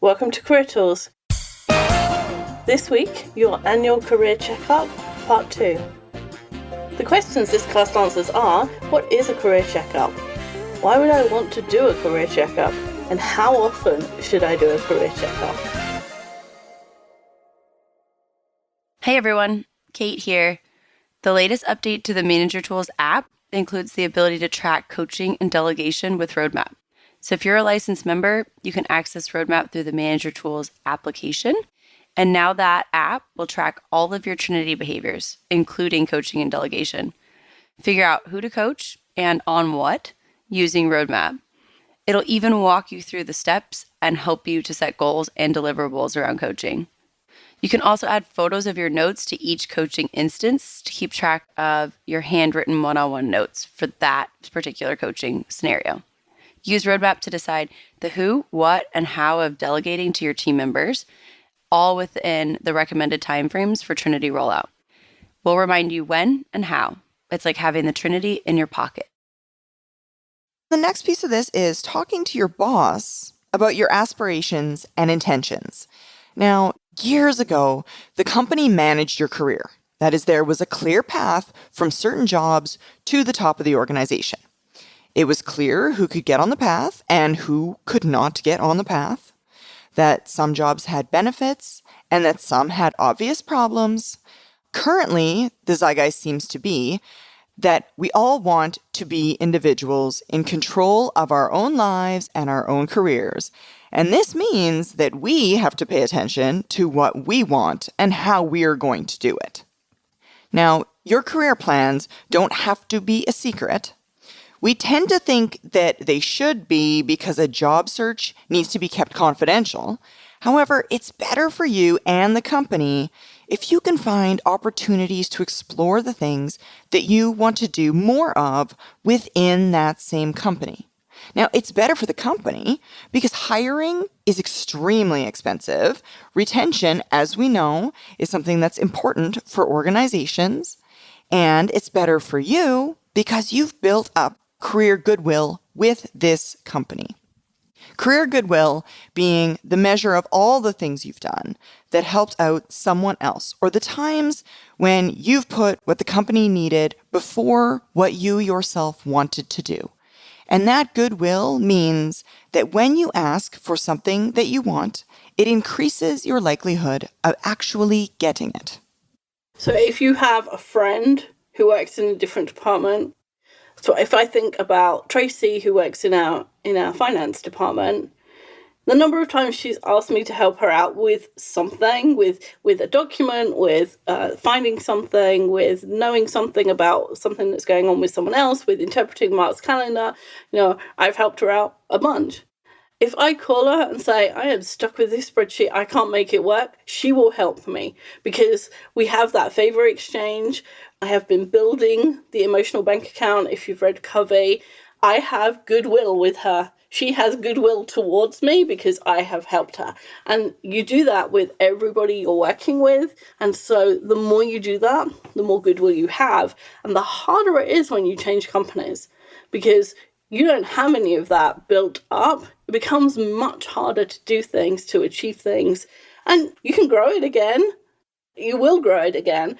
Welcome to Career Tools. This week, your annual career checkup, part 2. The questions this cast answers are, what is a career checkup? Why would I want to do a career checkup? And how often should I do a career checkup? Hey everyone, Kate here. The latest update to the Manager Tools app includes the ability to track coaching and delegation with Roadmap. So if you're a licensed member, you can access Roadmap through the Manager Tools application. And now that app will track all of your Trinity behaviors, including coaching and delegation. Figure out who to coach and on what using Roadmap. It'll even walk you through the steps and help you to set goals and deliverables around coaching. You can also add photos of your notes to each coaching instance to keep track of your handwritten one-on-one notes for that particular coaching scenario. Use Roadmap to decide the who, what, and how of delegating to your team members, all within the recommended timeframes for Trinity rollout. We'll remind you when and how. It's like having the Trinity in your pocket. The next piece of this is talking to your boss about your aspirations and intentions. Now, years ago, the company managed your career. That is, there was a clear path from certain jobs to the top of the organization. It was clear who could get on the path and who could not get on the path, that some jobs had benefits and that some had obvious problems. Currently, the zeitgeist seems to be that we all want to be individuals in control of our own lives and our own careers. And this means that we have to pay attention to what we want and how we are going to do it. Now, your career plans don't have to be a secret. We tend to think that they should be because a job search needs to be kept confidential. However, it's better for you and the company if you can find opportunities to explore the things that you want to do more of within that same company. Now, it's better for the company because hiring is extremely expensive. Retention, as we know, is something that's important for organizations. And it's better for you because you've built up career goodwill with this company. Career goodwill being the measure of all the things you've done that helped out someone else, or the times when you've put what the company needed before what you yourself wanted to do. And that goodwill means that when you ask for something that you want, it increases your likelihood of actually getting it. So if you have a friend who works in a different department, so if I think about Tracy, who works in our finance department, the number of times she's asked me to help her out with something, with a document, with finding something, with knowing something about something that's going on with someone else, with interpreting Mark's calendar, I've helped her out a bunch. If I call her and say, I am stuck with this spreadsheet, I can't make it work, she will help me because we have that favor exchange. I have been building the emotional bank account. If you've read Covey, I have goodwill with her. She has goodwill towards me because I have helped her. And you do that with everybody you're working with. And so the more you do that, the more goodwill you have. And the harder it is when you change companies because you don't have any of that built up. It becomes much harder to do things, to achieve things. And you can grow it again. You will grow it again.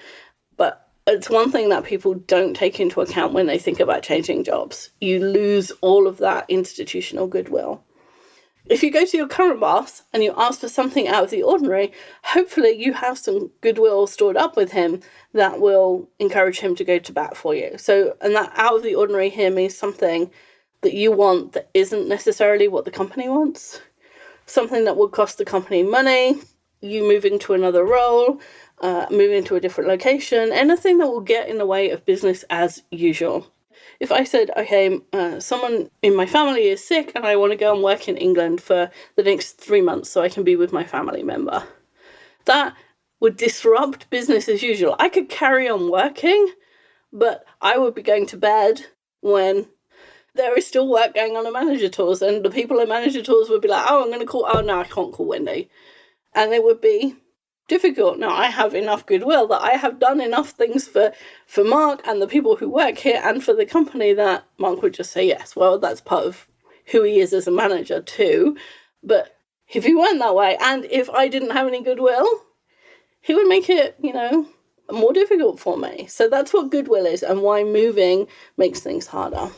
But it's one thing that people don't take into account when they think about changing jobs. You lose all of that institutional goodwill. If you go to your current boss and you ask for something out of the ordinary, hopefully you have some goodwill stored up with him that will encourage him to go to bat for you. So, and that out of the ordinary here means something that you want that isn't necessarily what the company wants. Something that would cost the company money, you moving to another role, moving to a different location, anything that will get in the way of business as usual. If I said, okay, someone in my family is sick and I want to go and work in England for the next 3 months so I can be with my family member, that would disrupt business as usual. I could carry on working, but I would be going to bed when there is still work going on at Manager Tools, and the people at Manager Tools would be like, oh, I'm going to call, oh, no, I can't call Wendy. And it would be difficult. Now, I have enough goodwill that I have done enough things for Mark and the people who work here and for the company that Mark would just say, yes, well, that's part of who he is as a manager too. But If he weren't that way, and if I didn't have any goodwill, he would make it, more difficult for me. So that's what goodwill is and why moving makes things harder.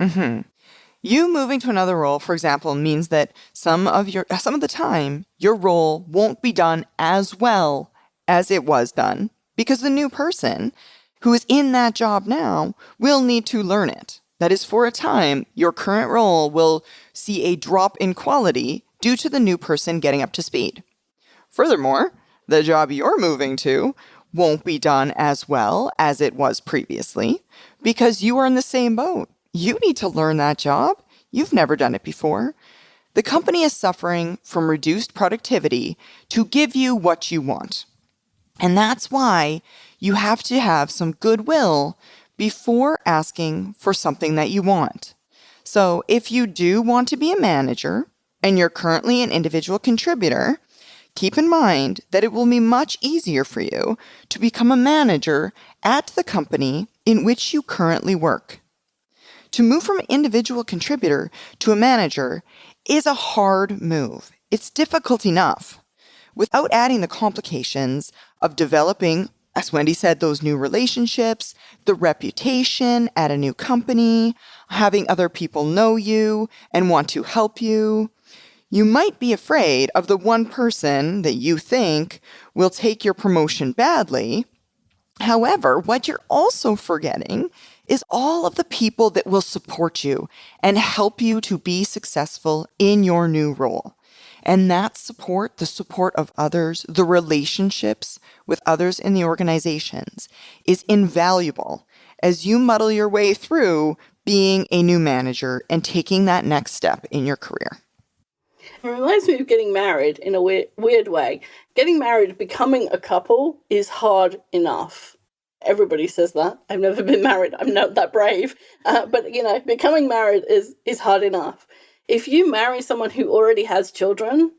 Mm-hmm. You moving to another role, for example, means that some of the time, your role won't be done as well as it was done because the new person who is in that job now will need to learn it. That is, for a time, your current role will see a drop in quality due to the new person getting up to speed. Furthermore, the job you're moving to won't be done as well as it was previously because you are in the same boat. You need to learn that job. You've never done it before. The company is suffering from reduced productivity to give you what you want. And that's why you have to have some goodwill before asking for something that you want. So if you do want to be a manager and you're currently an individual contributor, keep in mind that it will be much easier for you to become a manager at the company in which you currently work. To move from an individual contributor to a manager is a hard move. It's difficult enough without adding the complications of developing, as Wendy said, those new relationships, the reputation at a new company, having other people know you and want to help you. You might be afraid of the one person that you think will take your promotion badly. However, what you're also forgetting is all of the people that will support you and help you to be successful in your new role. And that support, the support of others, the relationships with others in the organizations, is invaluable as you muddle your way through being a new manager and taking that next step in your career. It reminds me of getting married in a weird way. Getting married, becoming a couple, is hard enough. Everybody says that. I've never been married. I'm not that brave. But, becoming married is hard enough. If you marry someone who already has children,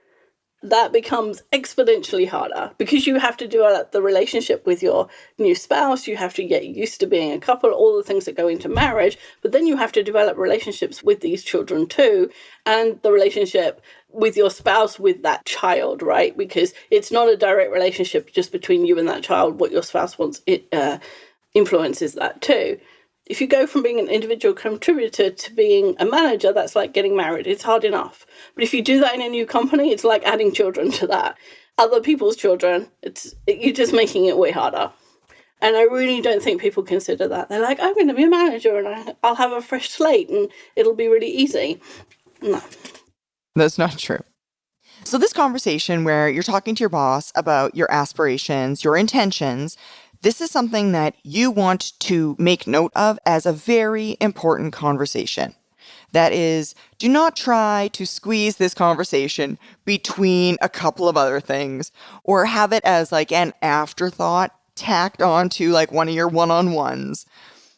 that becomes exponentially harder because you have to develop the relationship with your new spouse. You have to get used to being a couple, all the things that go into marriage. But then you have to develop relationships with these children too, and the relationship with your spouse with that child, right? Because it's not a direct relationship just between you and that child. What your spouse wants, it influences that too. If you go from being an individual contributor to being a manager, that's like getting married. It's hard enough. But if you do that in a new company, it's like adding children to that. Other people's children, you're just making it way harder. And I really don't think people consider that. They're like, I'm going to be a manager and I'll have a fresh slate and it'll be really easy. No. That's not true. So this conversation where you're talking to your boss about your aspirations, your intentions, this is something that you want to make note of as a very important conversation. That is, do not try to squeeze this conversation between a couple of other things or have it as like an afterthought tacked on to like one of your one-on-ones.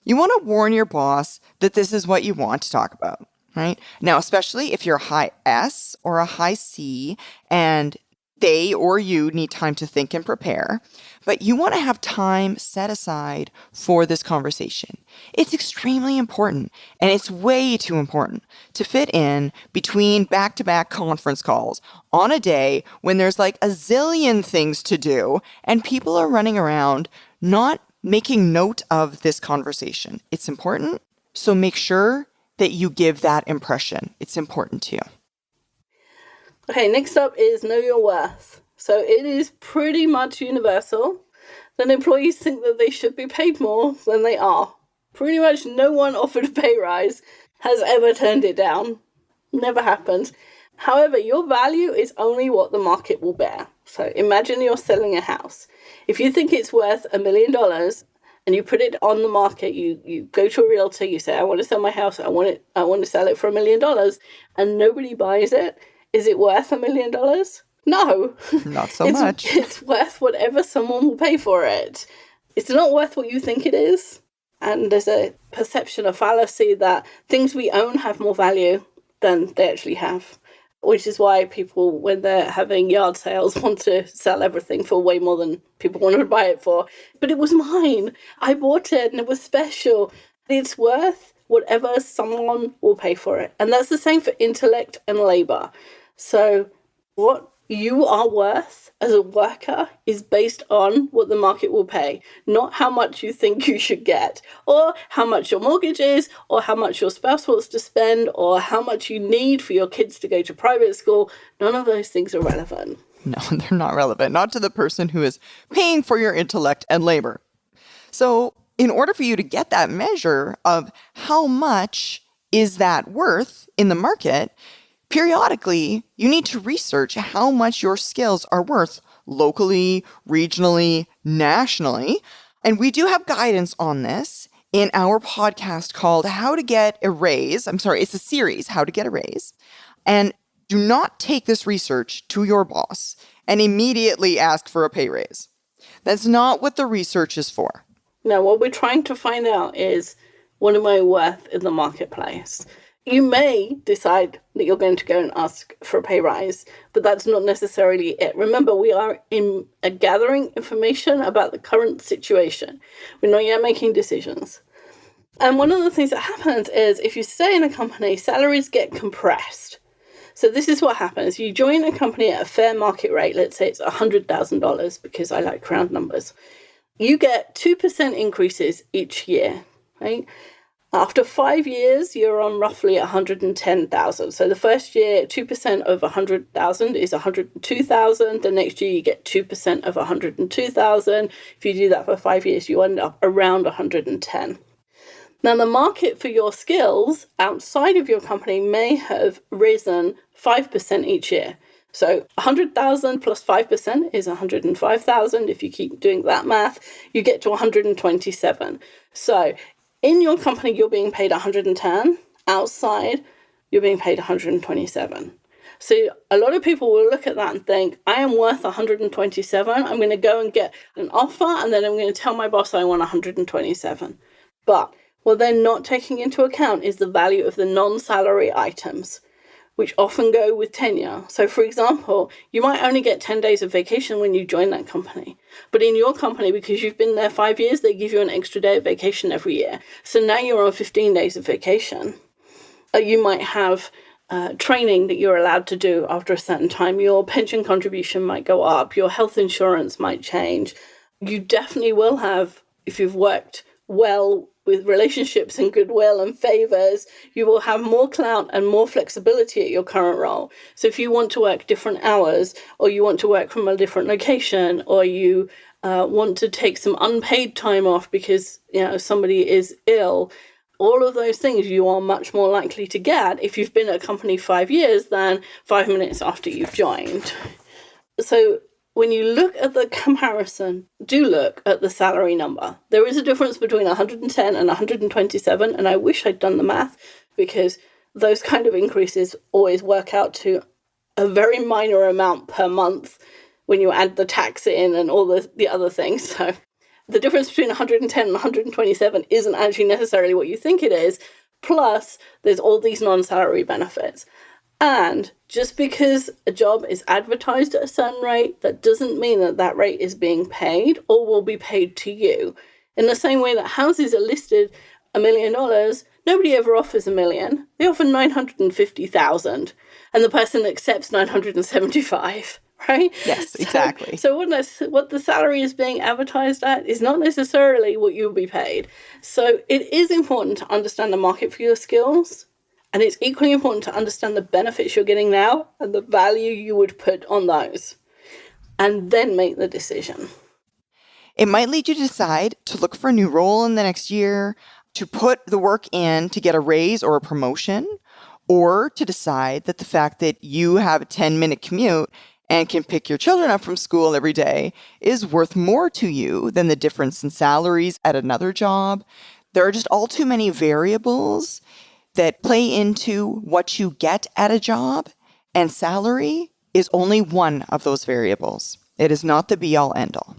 You want to warn your boss that this is what you want to talk about, right? Now, especially if you're a high S or a high C and they or you need time to think and prepare, but you want to have time set aside for this conversation. It's extremely important, and it's way too important to fit in between back-to-back conference calls on a day when there's like a zillion things to do and people are running around not making note of this conversation. It's important, so make sure that you give that impression. It's important to you. Okay, next up is know your worth. So it is pretty much universal that employees think that they should be paid more than they are. Pretty much no one offered a pay rise has ever turned it down. Never happened. However, your value is only what the market will bear. So imagine you're selling a house. If you think it's worth $1 million and you put it on the market, you go to a realtor, you say, I want to sell my house, I want to sell it for $1 million, and nobody buys it. Is it worth $1 million? No. Not so much. It's worth whatever someone will pay for it. It's not worth what you think it is. And there's a perception, a fallacy that things we own have more value than they actually have, which is why people, when they're having yard sales, want to sell everything for way more than people wanted to buy it for. But it was mine. I bought it and it was special. It's worth whatever someone will pay for it. And that's the same for intellect and labor. So What you are worth as a worker is based on what the market will pay, not how much you think you should get, or how much your mortgage is, or how much your spouse wants to spend, or how much you need for your kids to go to private school. None of those things are relevant. No, they're not relevant. Not to the person who is paying for your intellect and labor. So, in order for you to get that measure of how much is that worth in the market, periodically, you need to research how much your skills are worth locally, regionally, nationally. And we do have guidance on this in our podcast called How to Get a Raise. It's a series, How to Get a Raise. And do not take this research to your boss and immediately ask for a pay raise. That's not what the research is for. No, what we're trying to find out is, what am I worth in the marketplace? You may decide that you're going to go and ask for a pay rise, but that's not necessarily it. Remember, we are gathering information about the current situation. We're not yet making decisions. And one of the things that happens is, if you stay in a company, salaries get compressed. So this is what happens. You join a company at a fair market rate. Let's say it's $100,000, because I like round numbers. You get 2% increases each year, right? After 5 years, you're on roughly 110,000. So the first year, 2% of 100,000 is 102,000. The next year, you get 2% of 102,000. If you do that for 5 years, you end up around 110. Now, the market for your skills outside of your company may have risen 5% each year. So 100,000 plus 5% is 105,000. If you keep doing that math, you get to 127. So in your company, you're being paid 110. Outside, you're being paid 127. So a lot of people will look at that and think, I am worth 127. I'm going to go and get an offer, and then I'm going to tell my boss I want 127. But what they're not taking into account is the value of the non-salary items, which often go with tenure. So for example, you might only get 10 days of vacation when you join that company. But in your company, because you've been there 5 years, they give you an extra day of vacation every year. So now you're on 15 days of vacation. You might have training that you're allowed to do after a certain time. Your pension contribution might go up. Your health insurance might change. You definitely will have, if you've worked well with relationships and goodwill and favors, you will have more clout and more flexibility at your current role. So if you want to work different hours, or you want to work from a different location, or you want to take some unpaid time off because somebody is ill, all of those things you are much more likely to get if you've been at a company 5 years than 5 minutes after you've joined. So when you look at the comparison, do look at the salary number. There is a difference between 110 and 127, and I wish I'd done the math, because those kind of increases always work out to a very minor amount per month when you add the tax in and all the other things. So the difference between 110 and 127 isn't actually necessarily what you think it is. Plus, there's all these non-salary benefits. And just because a job is advertised at a certain rate, that doesn't mean that that rate is being paid or will be paid to you. In the same way that houses are listed $1 million, nobody ever offers $1 million. They offer 950,000, and the person accepts 975. Right? Yes, exactly. So what the salary is being advertised at is not necessarily what you'll be paid. So it is important to understand the market for your skills. And it's equally important to understand the benefits you're getting now and the value you would put on those, and then make the decision. It might lead you to decide to look for a new role in the next year, to put the work in to get a raise or a promotion, or to decide that the fact that you have a 10-minute commute and can pick your children up from school every day is worth more to you than the difference in salaries at another job. There are just all too many variables that play into what you get at a job, and salary is only one of those variables. It is not the be-all, end-all.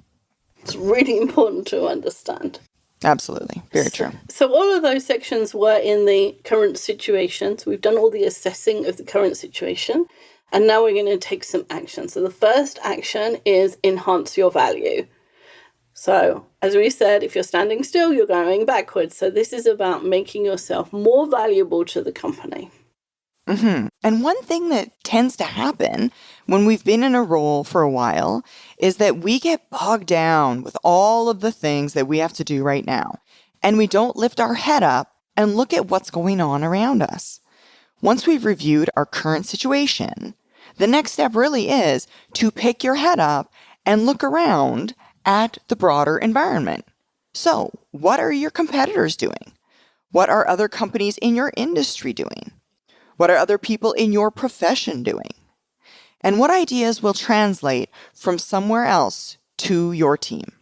It's really important to understand. Absolutely. Very true. So all of those sections were in the current situation. So we've done all the assessing of the current situation, and now we're going to take some action. So the first action is enhance your value. So, as we said, if you're standing still, you're going backwards. So this is about making yourself more valuable to the company. And one thing that tends to happen when we've been in a role for a while is that we get bogged down with all of the things that we have to do right now. And we don't lift our head up and look at what's going on around us. Once we've reviewed our current situation, the next step really is to pick your head up and look around at the broader environment. So, what are your competitors doing? What are other companies in your industry doing? What are other people in your profession doing? And what ideas will translate from somewhere else to your team?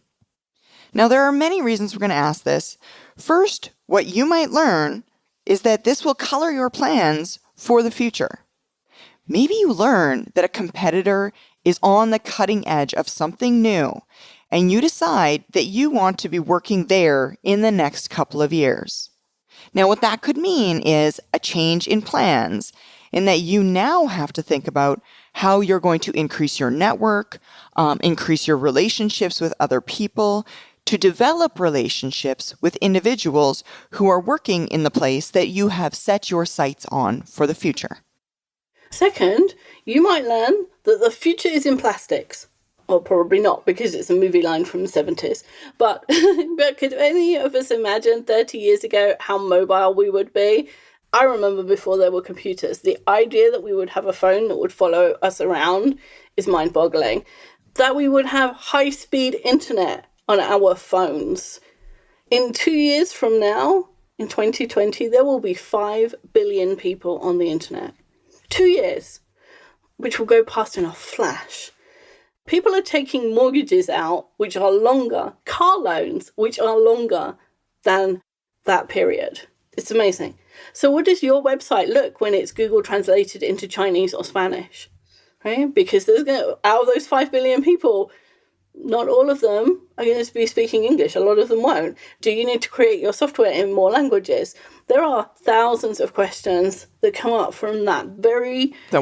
Now, there are many reasons we're going to ask this. First, what you might learn is that this will color your plans for the future. Maybe you learn that a competitor is on the cutting edge of something new, and you decide that you want to be working there in the next couple of years. Now, what that could mean is a change in plans, in that you now have to think about how you're going to increase your network, increase your relationships with other people, to develop relationships with individuals who are working in the place that you have set your sights on for the future. Second, you might learn that the future is in plastics. Well, probably not, because it's a movie line from the 70s. But could any of us imagine 30 years ago how mobile we would be? I remember before there were computers. The idea that we would have a phone that would follow us around is mind-boggling. That we would have high-speed internet on our phones. In 2 years from now, in 2020, there will be 5 billion people on the internet. 2 years, which will go past in a flash. People are taking mortgages out, which are longer, car loans, which are longer than that period. It's amazing. So what does your website look when it's Google translated into Chinese or Spanish? Right? Because out of those 5 billion people, not all of them are going to be speaking English. A lot of them won't. Do you need to create your software in more languages? There are thousands of questions that come up from that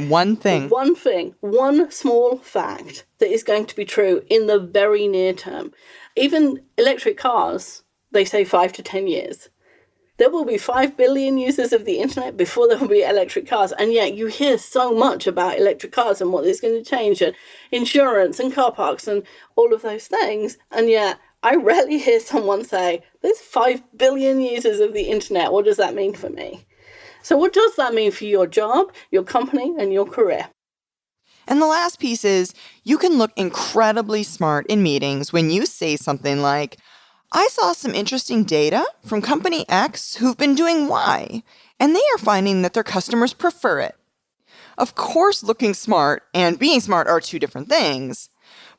one small fact that is going to be true in the very near term. Even electric cars, they say 5 to 10 years. There will be 5 billion users of the internet before there will be electric cars. And yet you hear so much about electric cars and what it's going to change, and insurance and car parks and all of those things. And yet I rarely hear someone say, there's 5 billion users of the internet. What does that mean for me? So what does that mean for your job, your company, and your career? And the last piece is you can look incredibly smart in meetings when you say something like, I saw some interesting data from company X who've been doing Y, and they are finding that their customers prefer it. Of course, looking smart and being smart are two different things,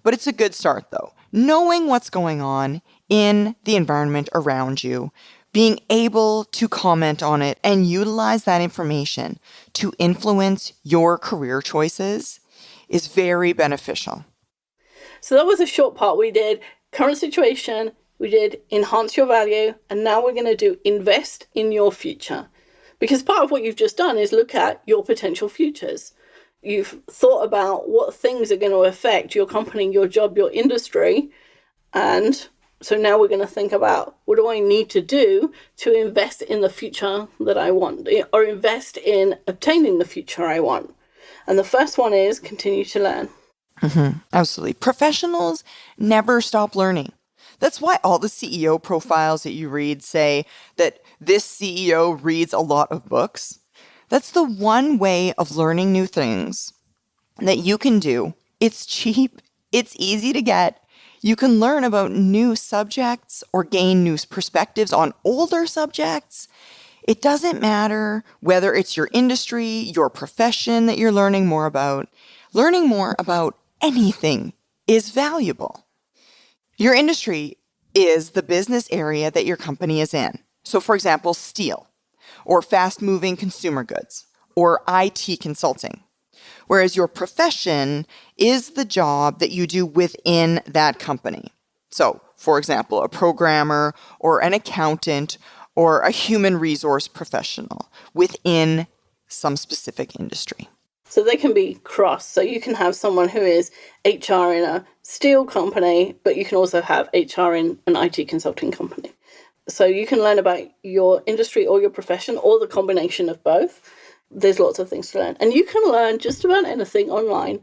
but it's a good start though. Knowing what's going on in the environment around you, being able to comment on it and utilize that information to influence your career choices is very beneficial. So that was a short part. We did current situation, we did enhance your value, and now we're going to do invest in your future. Because part of what you've just done is look at your potential futures. You've thought about what things are going to affect your company, your job, your industry. And so now we're going to think about, what do I need to do to invest in the future that I want, or invest in obtaining the future I want? And the first one is continue to learn. Absolutely. Professionals never stop learning. That's why all the CEO profiles that you read say that this CEO reads a lot of books. That's the one way of learning new things that you can do. It's cheap. It's easy to get. You can learn about new subjects or gain new perspectives on older subjects. It doesn't matter whether it's your industry, your profession that you're learning more about. Learning more about anything is valuable. Your industry is the business area that your company is in. So, for example, steel, or fast-moving consumer goods, or IT consulting. Whereas your profession is the job that you do within that company. So, for example, a programmer, or an accountant, or a human resource professional within some specific industry. So they can be cross. So you can have someone who is HR in a steel company, but you can also have HR in an IT consulting company. So you can learn about your industry or your profession or the combination of both there's lots of things to learn. And you can learn just about anything online.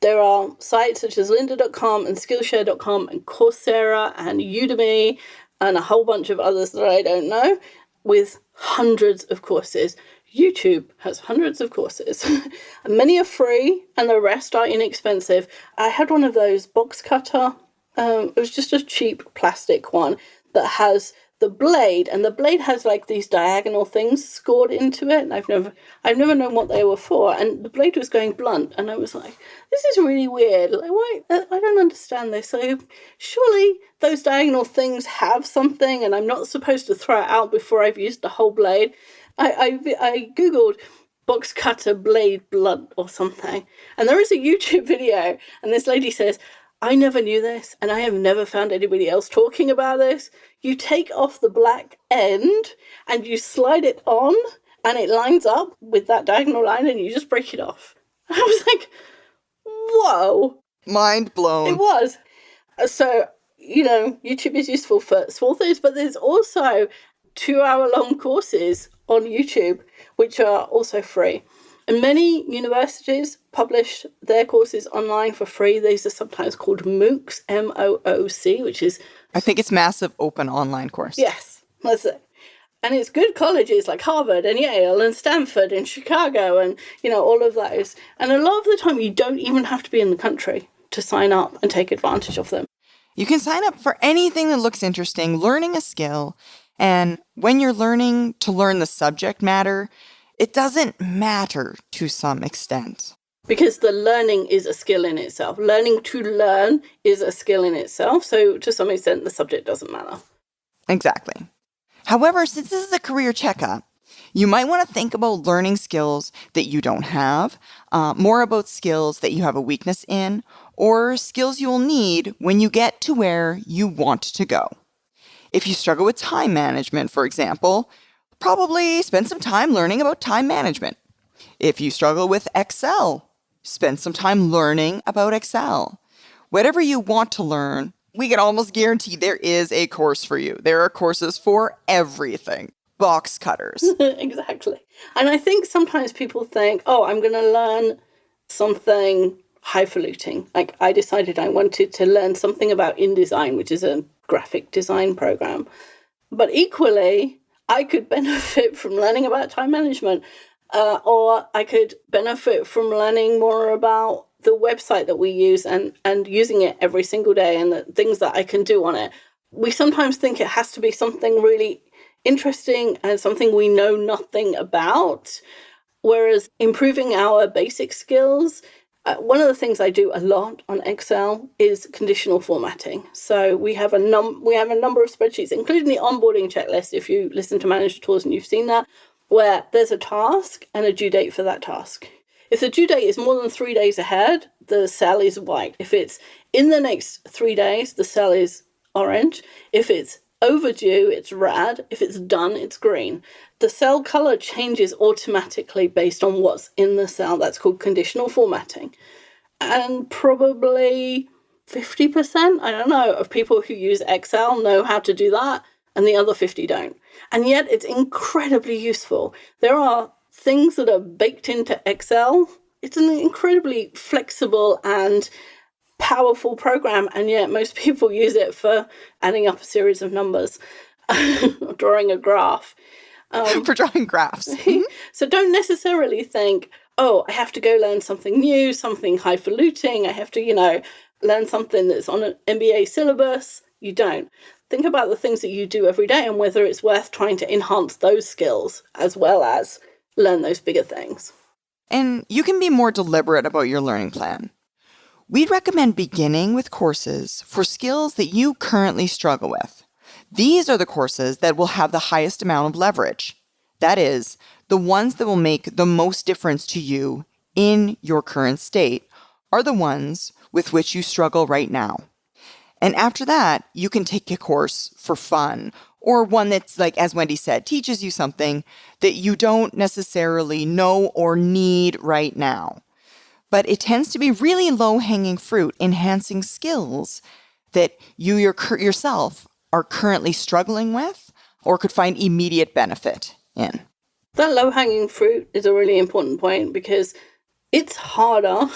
There are sites such as lynda.com and skillshare.com and Coursera and Udemy and a whole bunch of others that I don't know with hundreds of courses. YouTube has hundreds of courses. And many are free and the rest are inexpensive. I had one of those box cutter. It was just a cheap plastic one that has the blade, and the blade has like these diagonal things scored into it, and I've never known what they were for, and the blade was going blunt, and I was like, this is really weird, like, why? I don't understand this. So surely those diagonal things have something, and I'm not supposed to throw it out before I've used the whole blade. I googled box cutter blade blunt or something, and there is a YouTube video, and this lady says, I never knew this, and I have never found anybody else talking about this. You take off the black end and you slide it on and it lines up with that diagonal line and you just break it off. I was like, whoa. Mind blown. It was. So, YouTube is useful for small things, but there's also 2-hour-long courses on YouTube, which are also free. And many universities publish their courses online for free. These are sometimes called MOOCs, MOOC, which is... I think it's massive open online course. Yes, that's it. And it's good colleges like Harvard and Yale and Stanford and Chicago and, all of those. And a lot of the time you don't even have to be in the country to sign up and take advantage of them. You can sign up for anything that looks interesting, learning a skill. And when you're learning to learn the subject matter, it doesn't matter to some extent. Because the learning is a skill in itself. Learning to learn is a skill in itself. So to some extent, the subject doesn't matter. Exactly. However, since this is a career checkup, you might want to think about learning skills that you don't have, more about skills that you have a weakness in, or skills you'll need when you get to where you want to go. If you struggle with time management, for example, probably spend some time learning about time management. If you struggle with Excel, spend some time learning about Excel. Whatever you want to learn, we can almost guarantee there is a course for you. There are courses for everything. Box cutters. Exactly. And I think sometimes people think, I'm going to learn something highfalutin. Like I decided I wanted to learn something about InDesign, which is a graphic design program. But equally, I could benefit from learning about time management, or I could benefit from learning more about the website that we use and using it every single day and the things that I can do on it. We sometimes think it has to be something really interesting and something we know nothing about, whereas improving our basic skills, one of the things I do a lot on Excel is conditional formatting. So we have a number of spreadsheets, including the onboarding checklist, if you listen to Manager Tools and you've seen that, where there's a task and a due date for that task. If the due date is more than 3 days ahead, the cell is white. If it's in the next 3 days, the cell is orange. If it's overdue, it's red. If it's done, it's green. The cell color changes automatically based on what's in the cell. That's called conditional formatting. And probably 50%, I don't know, of people who use Excel know how to do that, and the other 50 don't. And yet it's incredibly useful. There are things that are baked into Excel. It's an incredibly flexible and powerful program, and yet most people use it for adding up a series of numbers, drawing a graph. For drawing graphs. So don't necessarily think, I have to go learn something new, something highfalutin. I have to, learn something that's on an MBA syllabus. You don't. Think about the things that you do every day and whether it's worth trying to enhance those skills as well as learn those bigger things. And you can be more deliberate about your learning plan. We'd recommend beginning with courses for skills that you currently struggle with. These are the courses that will have the highest amount of leverage. That is, the ones that will make the most difference to you in your current state are the ones with which you struggle right now. And after that, you can take a course for fun, or one that's, like, as Wendy said, teaches you something that you don't necessarily know or need right now. But it tends to be really low-hanging fruit, enhancing skills that you yourself are currently struggling with or could find immediate benefit in. That low-hanging fruit is a really important point because it's harder,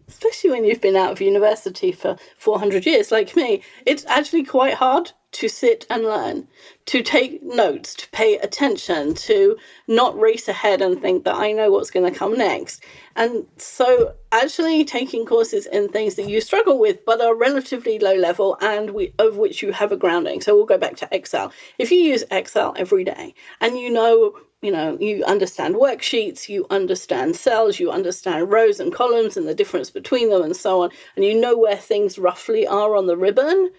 especially when you've been out of university for 400 years like me. It's actually quite hard to sit and learn, to take notes, to pay attention, to not race ahead and think that I know what's going to come next. And so actually taking courses in things that you struggle with but are relatively low level and of which you have a grounding. So we'll go back to Excel. If you use Excel every day and you understand worksheets, you understand cells, you understand rows and columns and the difference between them and so on, and you know where things roughly are on the ribbon,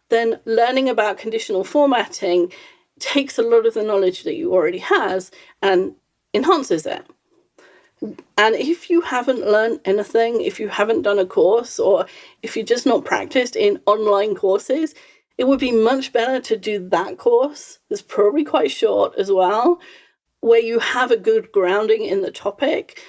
then learning about conditional formatting takes a lot of the knowledge that you already has and enhances it. And if you haven't learned anything, if you haven't done a course, or if you're just not practiced in online courses, it would be much better to do that course. It's probably quite short as well, where you have a good grounding in the topic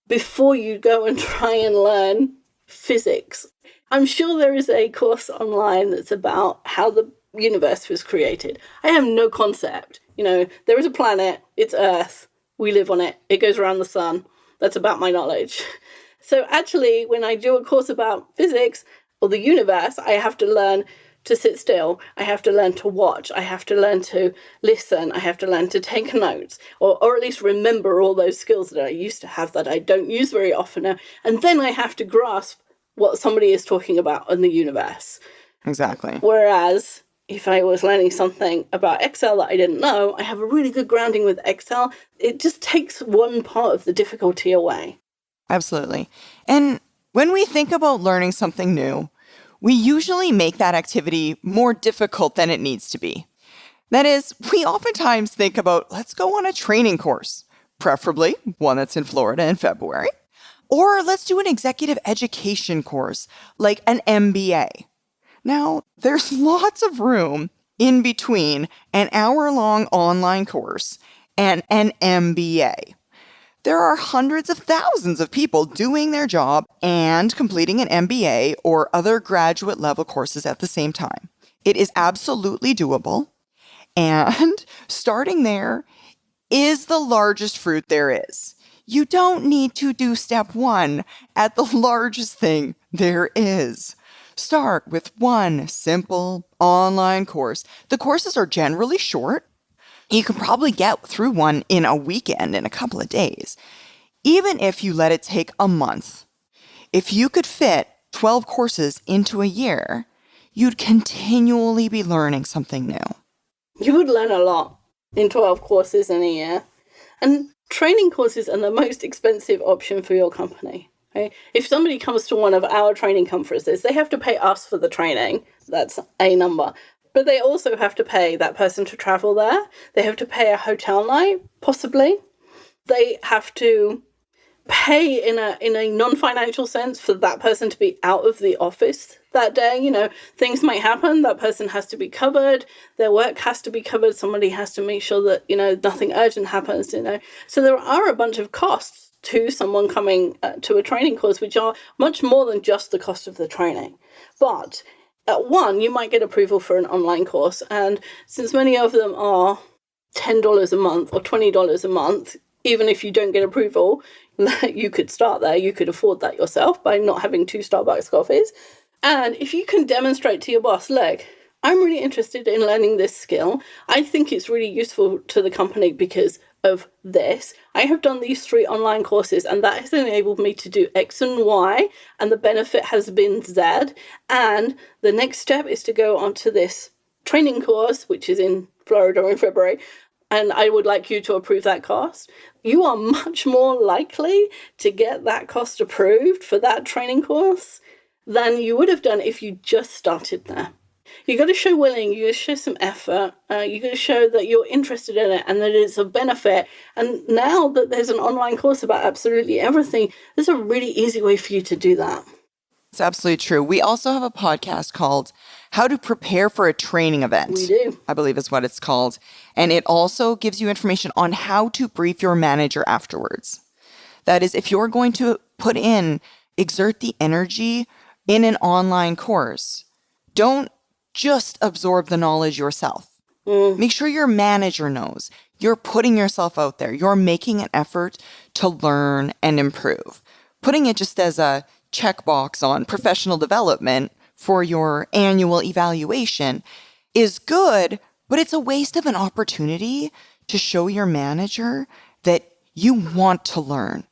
before you go and try and learn physics. I'm sure there is a course online that's about how the universe was created. I have no concept. There is a planet, it's Earth, we live on it, it goes around the sun. That's about my knowledge. So actually, when I do a course about physics or the universe, I have to learn to sit still. I have to learn to watch. I have to learn to listen. I have to learn to take notes, or at least remember all those skills that I used to have that I don't use very often now. And then I have to grasp what somebody is talking about in the universe. Exactly. Whereas if I was learning something about Excel that I didn't know, I have a really good grounding with Excel. It just takes one part of the difficulty away. Absolutely. And when we think about learning something new, we usually make that activity more difficult than it needs to be. That is, we oftentimes think about, let's go on a training course, preferably one that's in Florida in February, or let's do an executive education course like an MBA. Now, there's lots of room in between an hour-long online course and an MBA. There are hundreds of thousands of people doing their job and completing an MBA or other graduate level courses at the same time. It is absolutely doable, and starting there is the largest fruit there is. You don't need to do step one at the largest thing there is. Start with one simple online course. The courses are generally short. You can probably get through one in a weekend, in a couple of days. Even if you let it take a month, if you could fit 12 courses into a year, you'd continually be learning something new. You would learn a lot in 12 courses in a year. And training courses are the most expensive option for your company. Okay? If somebody comes to one of our training conferences, they have to pay us for the training. That's a number. But they also have to pay that person to travel there. They have to pay a hotel night, possibly. They have to pay in a non-financial sense for that person to be out of the office that day. Things might happen. That person has to be covered. Their work has to be covered. Somebody has to make sure that, nothing urgent happens, So there are a bunch of costs to someone coming to a training course, which are much more than just the cost of the training. But at one, you might get approval for an online course. And since many of them are $10 a month or $20 a month, even if you don't get approval, you could start there. You could afford that yourself by not having 2 Starbucks coffees. And if you can demonstrate to your boss, look, I'm really interested in learning this skill. I think it's really useful to the company because of this. I have done these 3 online courses and that has enabled me to do X and Y, and the benefit has been Z. And the next step is to go onto this training course, which is in Florida in February, and I would like you to approve that cost. You are much more likely to get that cost approved for that training course than you would have done if you just started there. You got to show willing, you got to show some effort, you got to show that you're interested in it and that it's a benefit. And now that there's an online course about absolutely everything, there's a really easy way for you to do that. It's absolutely true. We also have a podcast called How to Prepare for a Training Event. We do. I believe is what it's called. And it also gives you information on how to brief your manager afterwards. That is, if you're going to exert the energy in an online course, don't just absorb the knowledge yourself. Make sure your manager knows. You're putting yourself out there. You're making an effort to learn and improve. Putting it just as a checkbox on professional development for your annual evaluation is good, but it's a waste of an opportunity to show your manager that you want to learn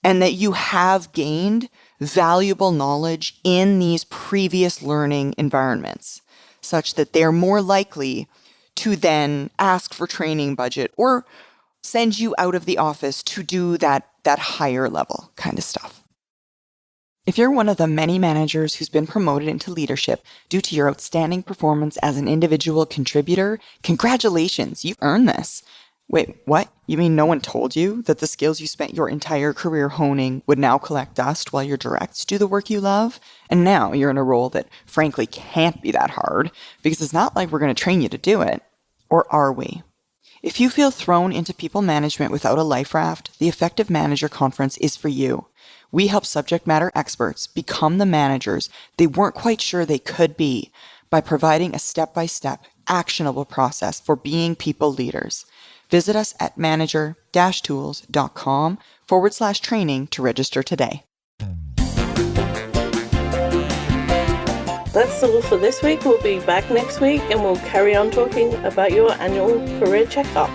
and that you have gained valuable knowledge in these previous learning environments, such that they're more likely to then ask for training budget or send you out of the office to do that higher level kind of stuff. If you're one of the many managers who's been promoted into leadership due to your outstanding performance as an individual contributor, congratulations, you've earned this. Wait, what? You mean no one told you that the skills you spent your entire career honing would now collect dust while your directs do the work you love? And now you're in a role that frankly can't be that hard because it's not like we're going to train you to do it. Or are we? If you feel thrown into people management without a life raft, the Effective Manager Conference is for you. We help subject matter experts become the managers they weren't quite sure they could be by providing a step-by-step, actionable process for being people leaders. Visit us at manager-tools.com/training to register today. That's all for this week. We'll be back next week and we'll carry on talking about your annual career checkup.